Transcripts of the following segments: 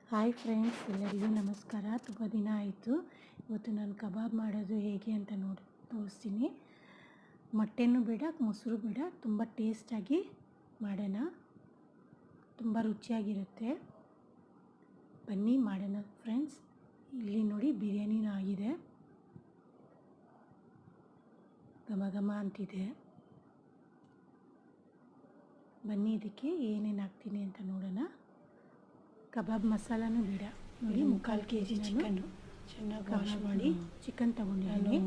Hi friends, ಎಲ್ಲರಿಗೂ ನಮಸ್ಕಾರ. ತುಂಬ ದಿನ ಆಯಿತು. ಇವತ್ತು ನಾನು ಕಬಾಬ್ ಮಾಡೋದು ಹೇಗೆ ಅಂತ ತೋರಿಸ್ತೀನಿ. ಮೊಟ್ಟೆನೂ ಬೇಡ, ಮೊಸರು ಬೇಡ, ತುಂಬ ಟೇಸ್ಟಾಗಿ ಮಾಡೋಣ. ತುಂಬ ರುಚಿಯಾಗಿರುತ್ತೆ. ಬನ್ನಿ ಮಾಡೋಣ ಫ್ರೆಂಡ್ಸ್. ಇಲ್ಲಿ ನೋಡಿ, ಬಿರಿಯಾನಿನೂ ಆಗಿದೆ, ಘಮ ಘಮ ಅಂತಿದೆ. ಬನ್ನಿ ಇದಕ್ಕೆ ಏನೇನು ಹಾಕ್ತೀನಿ ಅಂತ ನೋಡೋಣ. ಕಬಾಬ್ ಮಸಾಲನೂ ಬೇಡ. ನೋಡಿ, 3/4 kg ಚಿಕನ್ನು ಚೆನ್ನಾಗಿ ವಾಶ್ ಮಾಡಿ ಚಿಕನ್ ತೊಗೊಂಡಿದ್ದೀನಿ,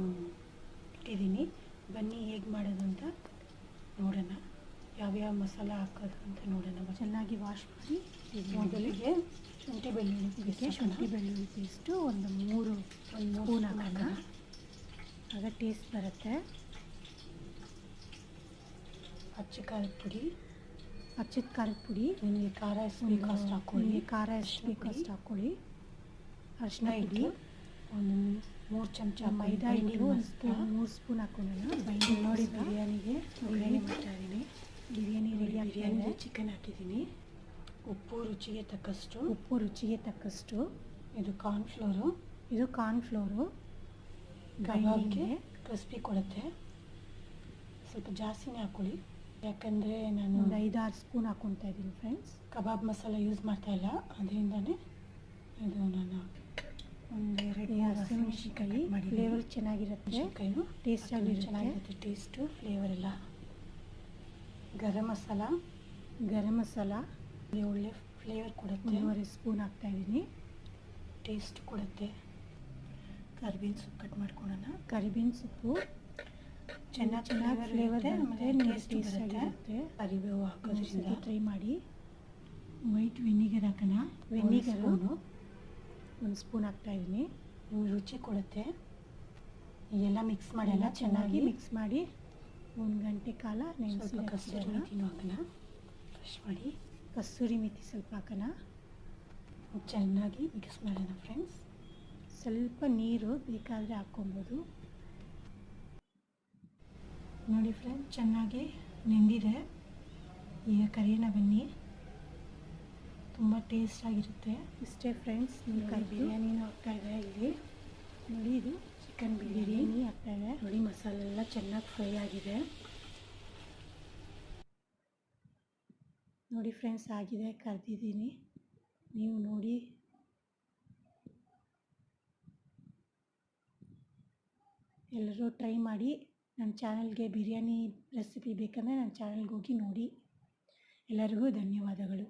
ಇಟ್ಟಿದ್ದೀನಿ. ಬನ್ನಿ ಹೇಗೆ ಮಾಡೋದು ಅಂತ ನೋಡೋಣ. ಯಾವ್ಯಾವ ಮಸಾಲ ಹಾಕೋದು ಅಂತ ನೋಡೋಣ. ಚೆನ್ನಾಗಿ ವಾಶ್ ಮಾಡಿ ಮೊದಲಿಗೆ ಶುಂಠಿ ಬೆಳ್ಳುಳ್ಳಿ ಪೇಸ್ಟು ಒಂದು 3 ಸ್ಪೂನ್ ಹಾಕೋಣ. ಆಗ ಟೇಸ್ಟ್ ಬರುತ್ತೆ. ಅಚ್ಚ ಖಾರದ ಪುಡಿ, ನಿಮಗೆ ಖಾರ ಎಷ್ಟು ಬೇಕೋ ಅಷ್ಟು ಹಾಕ್ಕೊಳ್ಳಿ. ಅರಿಶಿನ ಪುಡಿ ಒಂದು 3 ಚಮಚ, ಮೈದಾ ಹಿಟ್ಟು 3 ಸ್ಪೂನ್ ಹಾಕ್ಕೊಳ್ಳೋಣ. ನೋಡಿ, ಬಿರಿಯಾನಿಗೆ ಒಗ್ಗರಣೆ ಮಾಡ್ತಾ ಇದ್ದೀನಿ. ಬಿರಿಯಾನಿ ರೆಡಿ ಆಗಿದೆ. ಚಿಕನ್ ಹಾಕಿದ್ದೀನಿ. ಉಪ್ಪು ರುಚಿಗೆ ತಕ್ಕಷ್ಟು. ಇದು ಕಾರ್ನ್ಫ್ಲೋರು ಕಬಾಬ್ಗೆ ಕ್ರಿಸ್ಪಿ ಕೊಡುತ್ತೆ. ಸ್ವಲ್ಪ ಜಾಸ್ತಿನೇ ಹಾಕ್ಕೊಳ್ಳಿ, ಯಾಕಂದರೆ ನಾನು ಒಂದು 5-6 ಸ್ಪೂನ್ ಹಾಕ್ಕೊತಾ ಇದ್ದೀನಿ ಫ್ರೆಂಡ್ಸ್. ಕಬಾಬ್ ಮಸಾಲ ಯೂಸ್ ಮಾಡ್ತಾಯಿಲ್ಲ, ಅದರಿಂದನೇ ಇದು ನಾನು ಒಂದು 2 ಹಸಿಮೆಣಸಿನ್ಕಾಯಿ ಫ್ಲೇವರ್ ಚೆನ್ನಾಗಿರುತ್ತೆ. ಟೇಸ್ಟಾಗಿರುತ್ತೆ. ಟೇಸ್ಟು ಫ್ಲೇವರ್ ಎಲ್ಲ. ಗರಂ ಮಸಾಲ ಒಳ್ಳೆ ಫ್ಲೇವರ್ ಕೊಡುತ್ತೆ. 1.5 ಸ್ಪೂನ್ ಹಾಕ್ತಾಯಿದ್ದೀನಿ, ಟೇಸ್ಟ್ ಕೊಡುತ್ತೆ. ಕರಿಬೇವಿನ ಸೊಪ್ಪು ಕಟ್ ಮಾಡ್ಕೊಳ್ಳೋಣ. ಕರಿಬೇವಿನ ಸೊಪ್ಪು ಚೆನ್ನಾಗಿ ಫ್ಲೇವರ್ ಮತ್ತು ಟೇಸ್ಟ್ ಬರುತ್ತೆ. ಕರಿಬೇವು ಹಾಕೋದ್ರಿಂದ ಟ್ರೈ ಮಾಡಿ. ವೈಟ್ ವಿನಿಗರ್ ಹಾಕೋಣ. ವಿನಿಗರು 1 ಸ್ಪೂನ್ ಹಾಕ್ತಾಯಿದ್ದೀನಿ. ರುಚಿ ಕೊಡುತ್ತೆ. ಎಲ್ಲ ಮಿಕ್ಸ್ ಮಾಡೋಣ. ಚೆನ್ನಾಗಿ ಮಿಕ್ಸ್ ಮಾಡಿ 1 ಗಂಟೆ ಕಾಲ ನೆನೆಸಿ. ಕಸ್ತೂರಿ ಮೆಥಿನೂ ಹಾಕೋಣ. ಫ್ರೆಶ್ ಮಾಡಿ ಕಸ್ತೂರಿ ಮೆಥಿ ಸ್ವಲ್ಪ ಹಾಕೋಣ. ಚೆನ್ನಾಗಿ ಮಿಕ್ಸ್ ಮಾಡೋಣ ಫ್ರೆಂಡ್ಸ್. ಸ್ವಲ್ಪ ನೀರು ಬೇಕಾದರೆ ಹಾಕ್ಕೊಬೋದು. ನೋಡಿ ಫ್ರೆಂಡ್ಸ್, ಚೆನ್ನಾಗಿ ನೆಂದಿದೆ. ಈಗ ಕರಿಯೋಣ ಬನ್ನಿ. ತುಂಬ ಟೇಸ್ಟಾಗಿರುತ್ತೆ. ಇಷ್ಟೇ ಫ್ರೆಂಡ್ಸ್. ಬಿರಿಯಾನಿನೂ ಆಗ್ತಾಯಿದೆ. ಇಲ್ಲಿ ನೋಡಿ, ಇದು ಚಿಕನ್ ಬಿರಿಯಾನಿ ಆಗ್ತಾಯಿದೆ. ನೋಡಿ, ಮಸಾಲೆ ಎಲ್ಲ ಚೆನ್ನಾಗಿ ಫ್ರೈ ಆಗಿದೆ. ನೋಡಿ ಫ್ರೆಂಡ್ಸ್, ಆಗಿದೆ. ಕರೆದಿದ್ದೀನಿ, ನೀವು ನೋಡಿ. ಎಲ್ಲರೂ ಟ್ರೈ ಮಾಡಿ. ನನ್ನ ಚಾನಲ್ಗೆ ಬಿರಿಯಾನಿ ರೆಸಿಪಿ ಬೇಕಂದರೆ ನನ್ನ ಚಾನಲ್ಗೆ ಹೋಗಿ ನೋಡಿ. ಎಲ್ಲರಿಗೂ ಧನ್ಯವಾದಗಳು.